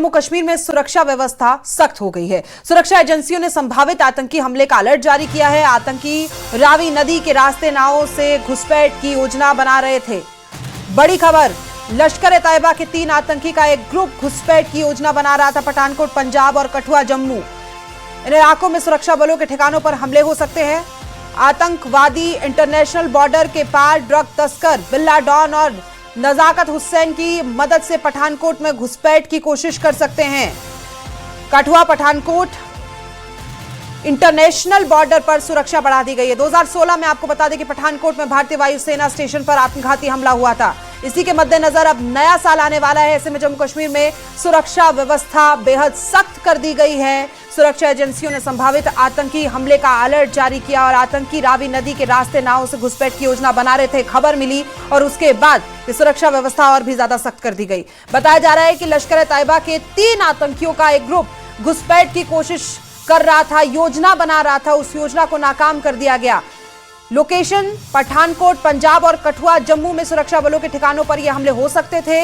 जम्मू कश्मीर में सुरक्षा व्यवस्था सख्त हो गई है। सुरक्षा एजेंसियों ने संभावित आतंकी हमले का अलर्ट जारी किया है। आतंकी रावी नदी के रास्ते नावों से घुसपैठ की योजना बना रहे थे। बड़ी खबर, लश्कर-ए-तैयबा के 3 आतंकी का एक ग्रुप घुसपैठ की योजना बना रहा था। पठानकोट पंजाब और कठुआ जम्मू, इन इलाकों में सुरक्षा बलों के ठिकानों पर हमले हो सकते हैं। आतंकवादी इंटरनेशनल बॉर्डर के पार ड्रग तस्कर बिल्ला डॉन और नजाकत हुसैन की मदद से पठानकोट में घुसपैठ की कोशिश कर सकते हैं। कठुआ पठानकोट इंटरनेशनल बॉर्डर पर सुरक्षा बढ़ा दी गई है। 2016 में आपको बता दें कि पठानकोट में भारतीय वायुसेना स्टेशन पर आत्मघाती हमला हुआ था। इसी के मद्देनजर अब नया साल आने वाला है, ऐसे में जम्मू कश्मीर में सुरक्षा व्यवस्था बेहद सख्त कर दी गई है। सुरक्षा एजेंसियों ने संभावित आतंकी हमले का अलर्ट जारी किया और आतंकी रावी नदी के रास्ते नावों से घुसपैठ की योजना बना रहे थे। खबर मिली और उसके बाद सुरक्षा व्यवस्था और भी ज्यादा सख्त कर दी गई। बताया जा रहा है कि लश्कर-ए-तैयबा के 3 आतंकियों का एक ग्रुप घुसपैठ की कोशिश कर रहा था, योजना बना रहा था। उस योजना को नाकाम कर दिया गया। लोकेशन पठानकोट पंजाब और कठुआ जम्मू में सुरक्षा बलों के ठिकानों पर यह हमले हो सकते थे।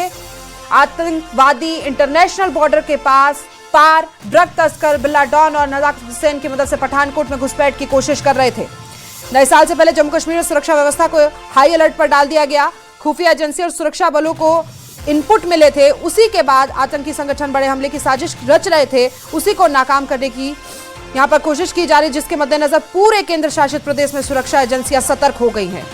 आतंकवादी इंटरनेशनल बॉर्डर के पार ड्रग तस्कर बिल्ला डॉन और नजाकत हुसैन की मदद से पठानकोट में घुसपैठ की कोशिश कर रहे थे। नए साल से पहले जम्मू कश्मीर में सुरक्षा व्यवस्था को हाई अलर्ट पर डाल दिया गया। खुफिया एजेंसी और सुरक्षा बलों को इनपुट मिले थे, उसी के बाद आतंकी संगठन बड़े हमले की साजिश रच रहे थे। उसी को नाकाम करने की यहां पर कोशिश की जा रही, जिसके मद्देनजर पूरे केंद्र शासित प्रदेश में सुरक्षा एजेंसियां सतर्क हो गई हैं।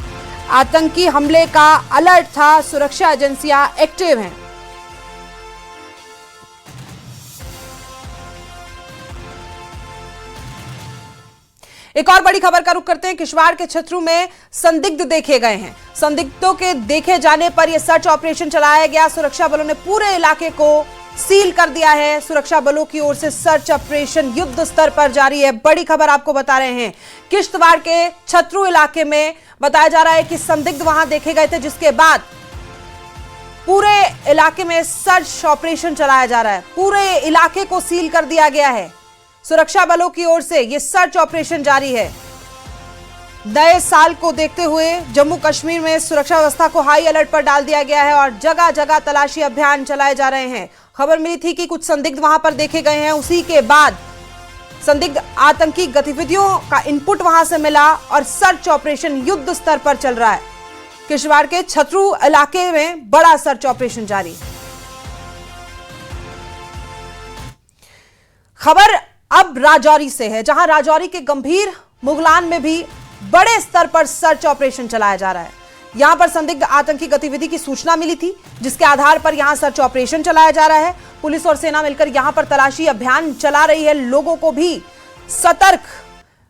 आतंकी हमले का अलर्ट था, सुरक्षा एजेंसियां एक्टिव हैं। एक और बड़ी खबर का रुख करते हैं। किश्तवाड़ के छतरू में संदिग्ध देखे गए हैं। संदिग्धों के देखे जाने पर यह सर्च ऑपरेशन चलाया गया। सुरक्षा बलों ने पूरे इलाके को सील कर दिया है। सुरक्षा बलों की ओर से सर्च ऑपरेशन युद्ध स्तर पर जारी है। बड़ी खबर आपको बता रहे हैं, किश्तवाड़ के छतरू इलाके में बताया जा रहा है कि संदिग्ध वहां देखे गए थे, जिसके बाद पूरे इलाके में सर्च ऑपरेशन चलाया जा रहा है। पूरे इलाके को सील कर दिया गया है। सुरक्षा बलों की ओर से यह सर्च ऑपरेशन जारी है। नए साल को देखते हुए जम्मू कश्मीर में सुरक्षा व्यवस्था को हाई अलर्ट पर डाल दिया गया है और जगह जगह तलाशी अभियान चलाए जा रहे हैं। खबर मिली थी कि कुछ संदिग्ध वहां पर देखे गए हैं। उसी के बाद संदिग्ध आतंकी गतिविधियों का इनपुट वहां से मिला और सर्च ऑपरेशन युद्ध स्तर पर चल रहा है। किश्तवाड़ के छतरू इलाके में बड़ा सर्च ऑपरेशन जारी है। खबर अब राजौरी से है, जहां राजौरी के गंभीर मुगलान में भी बड़े स्तर पर सर्च ऑपरेशन चलाया जा रहा है। यहां पर संदिग्ध आतंकी गतिविधि की सूचना मिली थी, जिसके आधार पर यहां सर्च ऑपरेशन चलाया जा रहा है। पुलिस और सेना मिलकर यहां पर तलाशी अभियान चला रही है। लोगों को भी सतर्क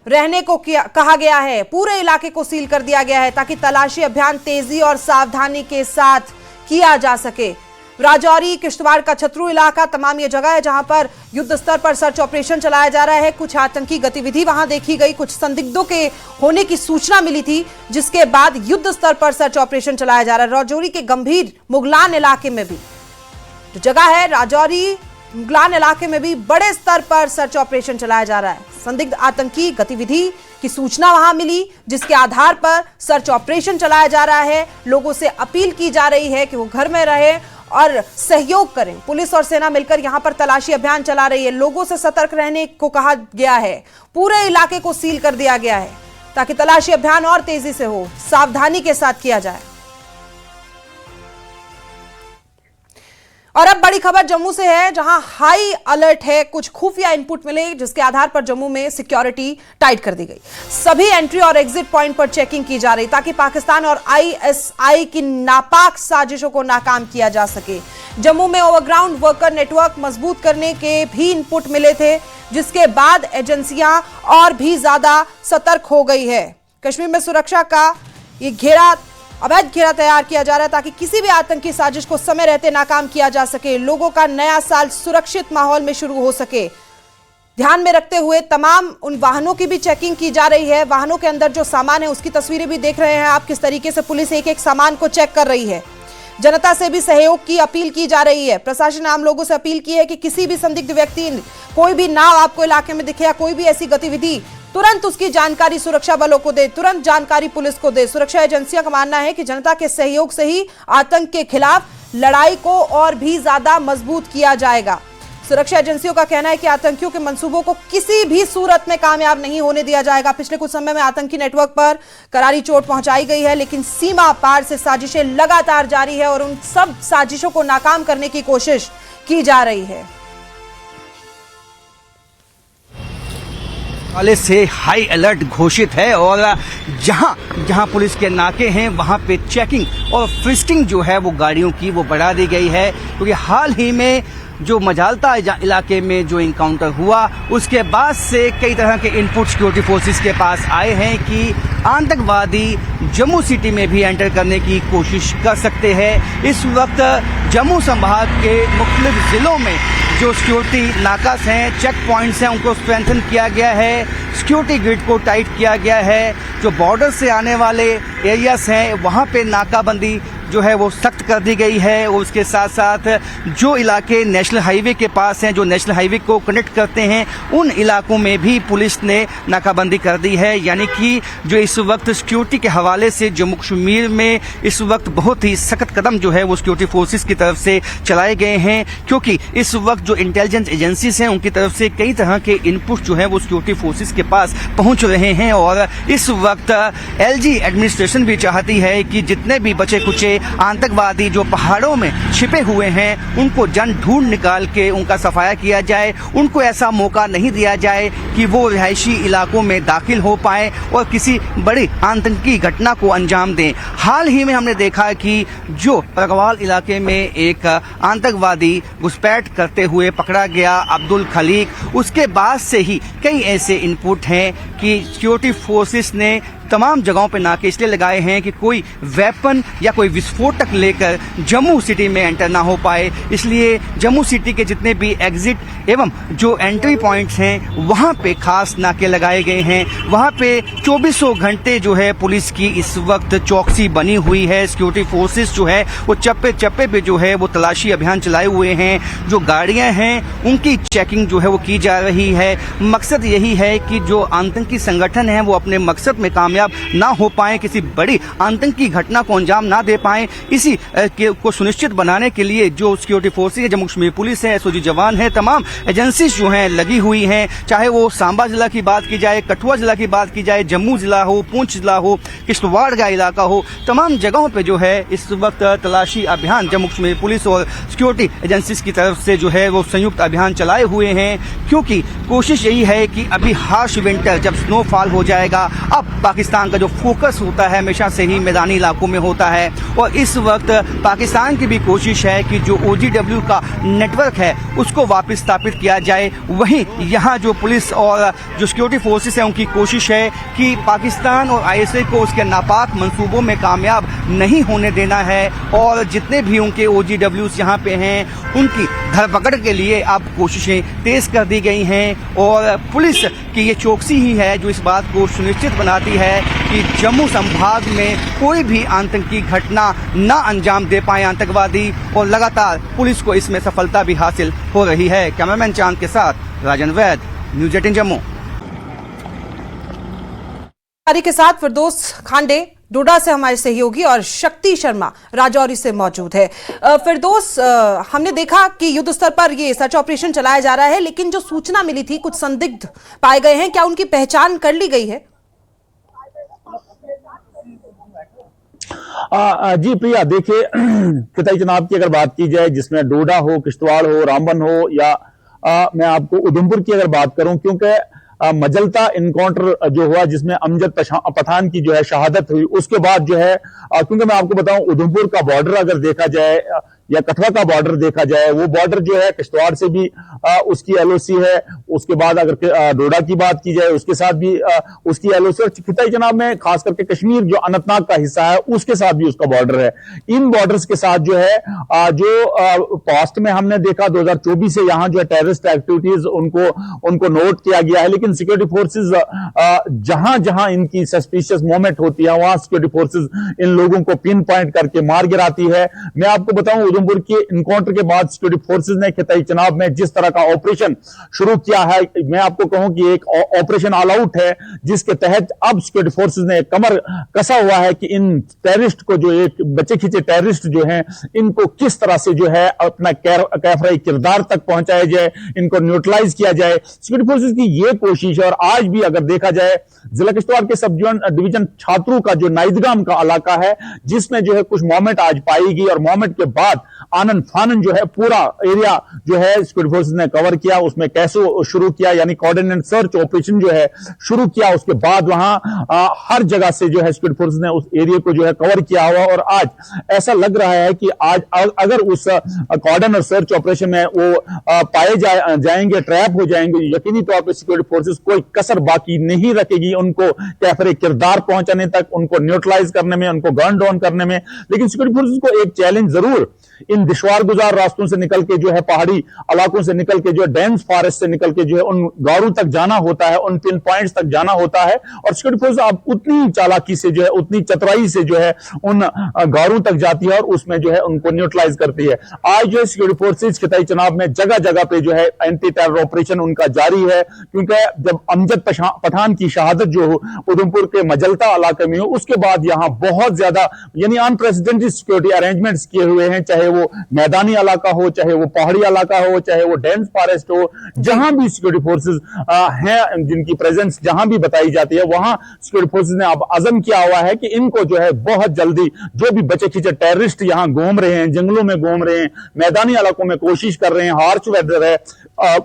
रहने को कहा गया है। पूरे इलाके को सील कर दिया गया है ताकि तलाशी अभियान तेजी और सावधानी के साथ किया जा सके। राजौरी, किश्तवाड़ का छतरू इलाका, तमाम ये जगह है जहां पर युद्ध स्तर पर सर्च ऑपरेशन चलाया जा रहा है। कुछ आतंकी गतिविधि वहां देखी गई, कुछ संदिग्धों के होने की सूचना मिली थी, जिसके बाद युद्ध स्तर पर सर्च ऑपरेशन चलाया जा रहा है। राजौरी के गंभीर मुगलान इलाके में भी जो जगह है, राजौरी मुगलान इलाके में भी बड़े स्तर पर सर्च ऑपरेशन चलाया जा रहा है। संदिग्ध आतंकी गतिविधि की सूचना वहां मिली, जिसके आधार पर सर्च ऑपरेशन चलाया जा रहा है। लोगों से अपील की जा रही है कि वो घर में रहे और सहयोग करें। पुलिस और सेना मिलकर यहां पर तलाशी अभियान चला रही है। लोगों से सतर्क रहने को कहा गया है। पूरे इलाके को सील कर दिया गया है ताकि तलाशी अभियान और तेजी से हो, सावधानी के साथ किया जाए। और अब बड़ी खबर जम्मू से है, जहां हाई अलर्ट है। कुछ खुफिया इनपुट मिले, जिसके आधार पर जम्मू में सिक्योरिटी टाइट कर दी गई। सभी एंट्री और एग्जिट पॉइंट पर चेकिंग की जा रही ताकि पाकिस्तान और आईएसआई की नापाक साजिशों को नाकाम किया जा सके। जम्मू में ओवरग्राउंड वर्कर नेटवर्क मजबूत करने के भी इनपुट मिले थे, जिसके बाद एजेंसियां और भी ज्यादा सतर्क हो गई है। कश्मीर में सुरक्षा का ये अवैध घेरा तैयार किया जा रहा है ताकि किसी भी आतंकी साजिश को समय रहते नाकाम किया जा सके। लोगों का नया साल सुरक्षित माहौल में शुरू हो सके, ध्यान में रखते हुए तमाम उन वाहनों की भी चेकिंग की जा रही है। वाहनों के अंदर जो सामान है उसकी तस्वीरें भी देख रहे हैं आप, किस तरीके से पुलिस एक एक सामान को चेक कर रही है। जनता से भी सहयोग की अपील की जा रही है। प्रशासन ने आम लोगों से अपील की है कि किसी भी संदिग्ध व्यक्ति, कोई भी नाव आपको इलाके में दिखे या कोई भी ऐसी गतिविधि, तुरंत उसकी जानकारी सुरक्षा बलों को दे, तुरंत जानकारी पुलिस को दे। सुरक्षा एजेंसियों का मानना है कि जनता के सहयोग से ही आतंक के खिलाफ लड़ाई को और भी ज्यादा मजबूत किया जाएगा। सुरक्षा एजेंसियों का कहना है कि आतंकियों के मंसूबों को किसी भी सूरत में कामयाब नहीं होने दिया जाएगा। पिछले कुछ समय में आतंकी नेटवर्क पर करारी चोट पहुंचाई गई है, लेकिन सीमा पार से साजिशें लगातार जारी है और उन सब साजिशों को नाकाम करने की कोशिश की जा रही है। वाले से हाई अलर्ट घोषित है और जहां पुलिस के नाके हैं वहां पे चेकिंग और फ्रिस्किंग जो है वो गाड़ियों की वो बढ़ा दी गई है, क्योंकि हाल ही में जो मजालता इलाके में जो इनकाउंटर हुआ उसके बाद से कई तरह के इनपुट सिक्योरिटी फोर्सेस के पास आए हैं कि आतंकवादी जम्मू सिटी में भी एंटर करने की कोशिश कर सकते हैं। इस वक्त जम्मू संभाग के मुख्तलिफ जिलों में जो सिक्योरिटी नाकास हैं, चेक पॉइंट्स हैं, उनको स्ट्रेंथन किया गया है, सिक्योरिटी ग्रिड को टाइट किया गया है। जो बॉर्डर से आने वाले एरियाज हैं वहाँ पे नाकाबंदी जो है वो सख्त कर दी गई है। और उसके साथ साथ जो इलाके नेशनल हाईवे के पास हैं, जो नेशनल हाईवे को कनेक्ट करते हैं, उन इलाकों में भी पुलिस ने नाकाबंदी कर दी है। यानी कि जो इस वक्त सिक्योरिटी के हवाले से जम्मू कश्मीर में इस वक्त बहुत ही सख्त कदम जो है वो सिक्योरिटी फोर्सेस की तरफ से चलाए गए हैं, क्योंकि इस वक्त जो इंटेलिजेंस एजेंसीज हैं उनकी तरफ से कई तरह के इनपुट जो है वो सिक्योरिटी फोर्सेस के पास पहुंच रहे हैं। और इस वक्त एलजी एडमिनिस्ट्रेशन भी चाहती है कि जितने भी बचे कुचे आतंकवादी जो पहाड़ों में छिपे हुए हैं उनको जन ढूंढ निकाल के उनका सफाया किया जाए, उनको ऐसा मौका नहीं दिया जाए कि वो रिहायशी इलाकों में दाखिल हो पाए और किसी बड़ी आतंकी घटना को अंजाम दें। हाल ही में हमने देखा कि जो परगवाल इलाके में एक आतंकवादी घुसपैठ करते हुए पकड़ा गया, अब्दुल खलीक, उसके बाद से ही कई ऐसे इनपुट हैं कि सिक्योरिटी फोर्सेस ने तमाम जगहों पे नाके इसलिए लगाए हैं कि कोई वेपन या कोई विस्फोटक लेकर जम्मू सिटी में एंटर ना हो पाए। इसलिए जम्मू सिटी के जितने भी एग्जिट एवं जो एंट्री पॉइंट्स हैं वहां पे खास नाके लगाए गए हैं। वहां पे 2400 घंटे जो है पुलिस की इस वक्त चौकसी बनी हुई है। सिक्योरिटी फोर्सेस जो है वो चप्पे चप्पे पे जो है वो तलाशी अभियान चलाए हुए हैं। जो गाड़ियां हैं उनकी चेकिंग जो है वो की जा रही है। मकसद यही है कि जो आतंकी संगठन है वो अपने मकसद में कामयाब ना हो पाए, किसी बड़ी आतंकी घटना को अंजाम ना दे पाए। इसी को सुनिश्चित बनाने के लिए जो सिक्योरिटी फोर्सेस है, जम्मू कश्मीर पुलिस है, एसओजी जवान है, तमाम एजेंसीज जो हैं लगी हुई हैं। चाहे वो सांबा जिला की बात की जाए, कठुआ जिला की बात की जाए, जम्मू जिला हो, पुंछ जिला हो, किश्तवाड़ का इलाका हो, तमाम जगहों पे जो है इस वक्त तलाशी अभियान जम्मू कश्मीर पुलिस और सिक्योरिटी एजेंसीज की तरफ से जो है वो संयुक्त अभियान चलाए हुए हैं। क्योंकि कोशिश यही है कि अभी हार्श विंटर जब स्नोफॉल हो जाएगा, अब पाकिस्तान का जो फोकस होता है हमेशा से ही मैदानी इलाकों में होता है और इस वक्त पाकिस्तान की भी कोशिश है कि जो ओजीडब्ल्यू का नेटवर्क है उसको वापस स्थापित किया जाए। वहीं यहाँ जो पुलिस और जो सिक्योरिटी फोर्सेस है उनकी कोशिश है कि पाकिस्तान और आईएसआई को उसके नापाक मंसूबों में कामयाब नहीं होने देना है और जितने भी उनके ओजीडब्ल्यूज यहाँ पे हैं उनकी धरपकड़ के लिए अब कोशिशें तेज कर दी गई हैं। और पुलिस की ये चौकसी ही है जो इस बात को सुनिश्चित बनाती है कि जम्मू संभाग में कोई भी आतंकी घटना न अंजाम दे पाए आतंकवादी, और लगातार पुलिस को इसमें सफलता भी हासिल हो रही है। कैमरामैन चांद के साथ राजन वैद, न्यूज़ 18 जम्मू। के साथ फिरदौस खांडे डोडा से हमारे सहयोगी और शक्ति शर्मा राजौरी से मौजूद है। फिरदौस, हमने देखा कि युद्ध स्तर पर ये सर्च ऑपरेशन चलाया जा रहा है, लेकिन जो सूचना मिली थी कुछ संदिग्ध पाए गए हैं, क्या उनकी पहचान कर ली गई है? जी प्रिया, देखिए किताई चुनाव की अगर बात की जाए जिसमें डोडा हो, किश्तवाड़ हो, रामबन हो या मैं आपको उधमपुर की अगर बात करूं, क्योंकि मजलता इनकाउंटर जो हुआ जिसमें अमजद पठान की जो है शहादत हुई, उसके बाद जो है क्योंकि मैं आपको बताऊं उधमपुर का बॉर्डर अगर देखा जाए या कठुआ का बॉर्डर देखा जाए, वो बॉर्डर जो है किश्तवाड़ से भी उसकी एलओसी है। उसके बाद अगर डोडा की बात की जाए उसके साथ भी उसकी एलओसी, और खिताई जनाब में खास करके कश्मीर जो अनंतनाग का हिस्सा है उसके साथ भी उसका बॉर्डर है। इन बॉर्डर्स के साथ जो है जो पास्ट में हमने देखा 2024 से यहाँ जो है टेररिस्ट एक्टिविटीज उनको नोट किया गया है, लेकिन सिक्योरिटी फोर्सेज जहां जहां इनकी सस्पिशियस मूवमेंट होती है वहां सिक्योरिटी फोर्सेज इन लोगों को पिन पॉइंट करके मार गिराती है। मैं आपको बताऊं उधमपुर के इनकाउंटर के बाद सिक्योरिटी फोर्सेज ने खिताई चुनाव में जिस तरह तरह का ऑपरेशन शुरू किया है। मैं आपको कहूं कि एक ऑपरेशन ऑल आउट है, जिसके तहत अब सिक्योरिटी फोर्सेस ने कमर कसा हुआ है कि इन टेररिस्ट को, जो एक बच्चे खींचे टेररिस्ट जो हैं, इनको किस तरह से जो है अपना कैफराई किरदार तक पहुंचाया जाए, इनको न्यूट्रलाइज किया जाए। सिक्योरिटी फोर्सेस की यह कोशिश है। और आज भी अगर देखा जाए, जिला किश्तवाड़ के सब डिवीजन छात्रों का जो नाइदगाम का इलाका है, जिसमें जो है कुछ मोमेंट आज पाई गई, और मोमेंट के बाद आनन फानन जो है पूरा एरिया जो है सिक्योरिटी फोर्सेस ने कवर किया। उसमें कैसे शुरू किया, यानी कोऑर्डिनेट सर्च ऑपरेशन जो है शुरू किया। उसके बाद वहां हर जगह से जो है सिक्योरिटी फोर्सेस ने उस एरिया को जो है कवर किया हुआ। और आज ऐसा लग रहा है कि आज अगर उस कोऑर्डिनेट सर्च ऑपरेशन में वो पाए जाएंगे, ट्रैप हो जाएंगे, यकीनी तौर पर सिक्योरिटी फोर्सेस कोई कसर बाकी नहीं रखेगी उनको कैफरे किरदार पहुंचाने तक, उनको न्यूट्रलाइज करने में, उनको गन डाउन करने में। लेकिन सिक्योरिटी फोर्सेस को एक चैलेंज जरूर इन दुश्वार गुजार रास्तों से निकल के, जो है पहाड़ी इलाकों से निकल के, जो है डेंस फॉरेस्ट से निकल के जो है उन गारों तक जाना होता है, उन पिन पॉइंट्स तक जाना होता है। और सिक्योरिटी फोर्स अब उतनी चालाकी से जो है, उतनी चतुराई से जो है उन गारों तक जाती है और उसमें जो है उनको न्यूट्रलाइज करती है। आज जो है सिक्योरिटी फोर्सेज खिताई चुनाव में जगह जगह पे जो है एंटी टेरर ऑपरेशन उनका जारी है। क्योंकि जब अमजद पठान की शहादत जो उधमपुर के मजलता इलाके में हो, उसके बाद यहां बहुत ज्यादा यानी अनप्रेसिडेंटेड सिक्योरिटी अरेंजमेंट्स किए हुए हैं, चाहे वो मैदानी इलाका हो, चाहे वो पहाड़ी इलाका हो, चाहे वो डेंस फॉरेस्ट हो, जहां भी सिक्योरिटी फोर्सेस हैं, जिनकी प्रेजेंस जहां भी बताई जाती है, वहां सिक्योरिटी फोर्सेस ने अब अज़म किया हुआ है कि इनको जो है बहुत जल्दी, जो भी बचे खींचे टेररिस्ट यहां घूम रहे हैं, जंगलों में घूम रहे हैं, मैदानी इलाकों में कोशिश कर रहे हैं, हार्श वेदर है,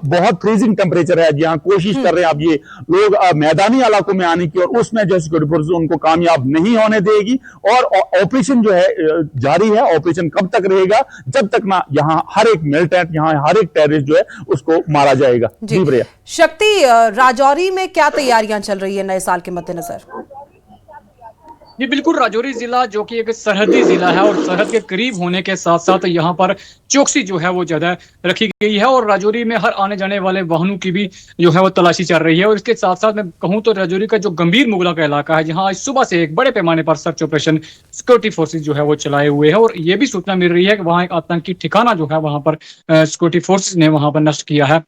बहुत फ्रीजिंग टेम्परेचर है, जहां कोशिश कर रहे हैं अब ये लोग मैदानी इलाकों में आने की, और उसमें जो सिक्योरिटी फोर्सेस उनको कामयाब नहीं होने देगी। और ऑपरेशन जो है जारी है। ऑपरेशन कब तक रहेगा? जब तक ना यहां हर एक मिलिटेंट, यहां हर एक टेररिस्ट जो है उसको मारा जाएगा। जी भैया। शक्ति, राजौरी में क्या तैयारियां चल रही है नए साल के मद्देनजर? जी बिल्कुल, राजौरी जिला जो कि एक सरहदी जिला है और सरहद के करीब होने के साथ साथ यहाँ पर चौकसी जो है वो ज्यादा रखी गई है और राजौरी में हर आने जाने वाले वाहनों की भी जो है वो तलाशी चल रही है। और इसके साथ साथ मैं कहूँ तो राजौरी का जो गंभीर मुगला का इलाका है, जहाँ आज सुबह से एक बड़े पैमाने पर सर्च ऑपरेशन सिक्योरिटी फोर्सेज जो है वो चलाए हुए हैं। और ये भी सूचना मिल रही है कि वहाँ एक आतंकी ठिकाना जो है वहाँ पर सिक्योरिटी फोर्सेज ने वहाँ पर नष्ट किया है।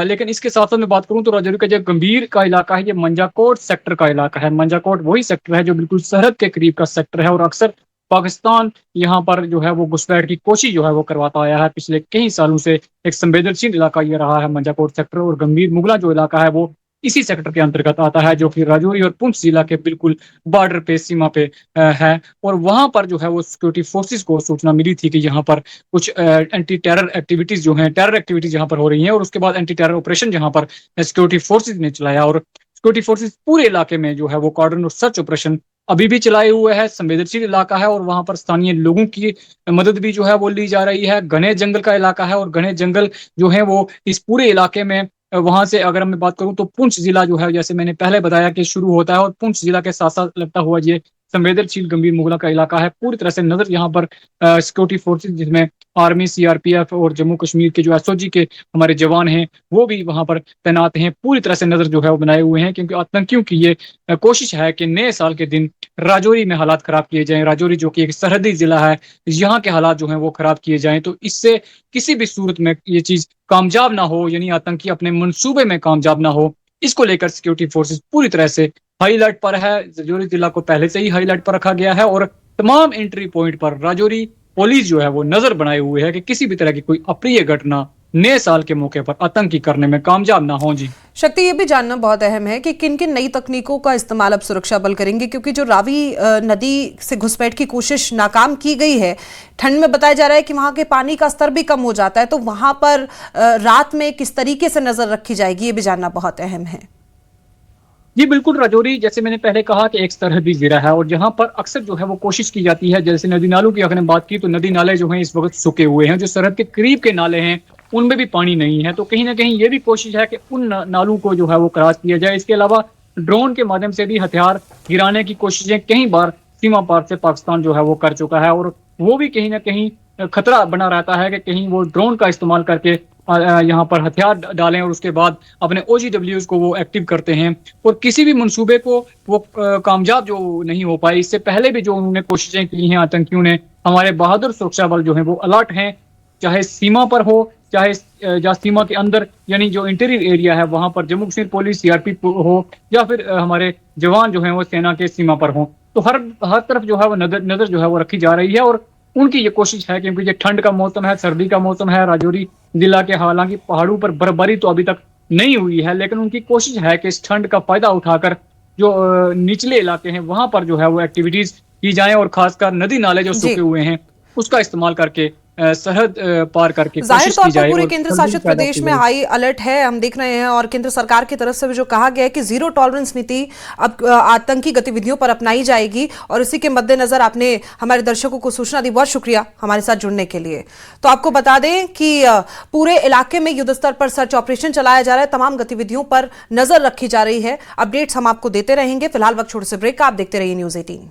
लेकिन इसके साथ साथ मैं बात करूँ तो राजौरी का जो गंभीर का इलाका है, ये मंजाकोट सेक्टर का इलाका है। मंजाकोट वही सेक्टर है जो बिल्कुल सरहद के करीब का सेक्टर है और अक्सर पाकिस्तान यहाँ पर जो है वो घुसपैठ की कोशिश जो है वो करवाता आया है। पिछले कई सालों से एक संवेदनशील इलाका ये रहा है मंजाकोट सेक्टर, और गंभीर मुगला जो इलाका है वो इसी सेक्टर के अंतर्गत आता है, जो कि राजौरी और पुंछ जिला के बिल्कुल बॉर्डर पे, सीमा पे है। और वहां पर जो है वो सिक्योरिटी फोर्सेस को सूचना मिली थी कि यहाँ पर कुछ एंटी टेरर एक्टिविटीज जो हैं, टेरर एक्टिविटीज यहाँ पर हो रही हैं। और उसके बाद एंटी टेरर ऑपरेशन जहाँ पर सिक्योरिटी फोर्सेज ने चलाया और सिक्योरिटी फोर्सेज पूरे इलाके में जो है वो कॉर्डन और सर्च ऑपरेशन अभी भी चलाए हुए है। संवेदनशील इलाका है और वहां पर स्थानीय लोगों की मदद भी जो है वो ली जा रही है। घने जंगल का इलाका है और घने जंगल जो है वो इस पूरे इलाके में, वहां से अगर मैं बात करूं तो पुंछ जिला जो है, जैसे मैंने पहले बताया कि शुरू होता है और पुंछ जिला के साथ साथ लगता हुआ ये संवेदनशील गंभीर मुगला का इलाका है। पूरी तरह से नजर यहाँ पर सिक्योरिटी फोर्सेज, जिसमें आर्मी, सीआरपीएफ और जम्मू कश्मीर के जो एसओजी के हमारे जवान हैं वो भी वहां पर तैनात हैं। पूरी तरह से नजर जो है वो बनाए हुए हैं, क्योंकि आतंकियों की ये कोशिश है कि नए साल के दिन राजौरी में हालात खराब किए जाएं। राजौरी जो कि एक सरहदी जिला है, यहाँ के हालात जो हैं वो खराब किए जाएं, तो इससे किसी भी सूरत में ये चीज कामयाब ना हो, यानी आतंकी अपने मंसूबे में कामयाब ना हो, इसको लेकर सिक्योरिटी फोर्सेज पूरी तरह से हाई अलर्ट पर है। राजौरी जिला को पहले से ही हाई अलर्ट पर रखा गया है और तमाम एंट्री पॉइंट पर राजौरी पुलिस जो है वो नजर बनाए हुए है कि किसी भी तरह की कोई अप्रिय घटना नए साल के मौके पर आतंकी करने में कामयाब ना हो। जी शक्ति, ये भी जानना बहुत अहम है कि किन किन नई तकनीकों का इस्तेमाल अब सुरक्षा बल करेंगे, क्योंकि जो रावी नदी से घुसपैठ की कोशिश नाकाम की गई है, ठंड में बताया जा रहा है कि वहां के पानी का स्तर भी कम हो जाता है, तो वहां पर रात में किस तरीके से नजर रखी जाएगी, ये भी जानना बहुत अहम है। जी बिल्कुल, राजौरी जैसे मैंने पहले कहा कि एक सरहदी जिला है और जहां पर अक्सर जो है वो कोशिश की जाती है, जैसे नदी नालों की अगर बात की तो नदी नाले जो हैं इस वक्त सूखे हुए हैं। जो सरहद के करीब के नाले हैं उनमें भी पानी नहीं है, तो कहीं ना कहीं ये भी कोशिश है कि उन नालों को जो है वो क्रॉस किया जाए। इसके अलावा ड्रोन के माध्यम से भी हथियार गिराने की कोशिशें कई बार सीमा पार से पाकिस्तान जो है वो कर चुका है, और वो भी कहीं ना कहीं खतरा बना रहता है कि कहीं वो ड्रोन का इस्तेमाल करके यहाँ पर हथियार डालें और उसके बाद अपने OGWs को वो एक्टिव करते हैं और किसी भी मंसूबे को वो कामयाब जो नहीं हो पाए। इससे पहले भी जो उन्होंने कोशिशें की हैं आतंकियों ने, हमारे बहादुर सुरक्षा बल जो है वो अलर्ट हैं, चाहे सीमा पर हो, चाहे जहाँ सीमा के अंदर यानी जो इंटीरियर एरिया है वहां पर जम्मू कश्मीर पुलिस, सीआरपी हो या फिर हमारे जवान जो है वो सेना के सीमा पर हो, तो हर तरफ जो है वो नजर जो है वो रखी जा रही है। और उनकी ये कोशिश है, क्योंकि ये ठंड का मौसम है, सर्दी का मौसम है राजौरी जिला के, हालांकि पहाड़ों पर बर्फबारी तो अभी तक नहीं हुई है, लेकिन उनकी कोशिश है कि इस ठंड का फायदा उठाकर जो निचले इलाके हैं वहां पर जो है वो एक्टिविटीज की जाए, और खासकर नदी नाले जो सूखे हुए हैं उसका इस्तेमाल करके सरहद पार करके जाहिर तौर पर पूरे और केंद्र शासित प्रदेश में हाई अलर्ट है, हम देख रहे हैं। और केंद्र सरकार की तरफ से भी जो कहा गया है कि जीरो टॉलरेंस नीति अब आतंकी गतिविधियों पर अपनाई जाएगी, और इसी के मद्देनजर आपने हमारे दर्शकों को सूचना दी। बहुत शुक्रिया हमारे साथ जुड़ने के लिए। तो आपको बता दें कि पूरे इलाके में युद्ध स्तर पर सर्च ऑपरेशन चलाया जा रहा है, तमाम गतिविधियों पर नजर रखी जा रही है। अपडेट्स हम आपको देते रहेंगे। फिलहाल वक्त छोटे से ब्रेक का, आप देखते रहिए न्यूज़ 18।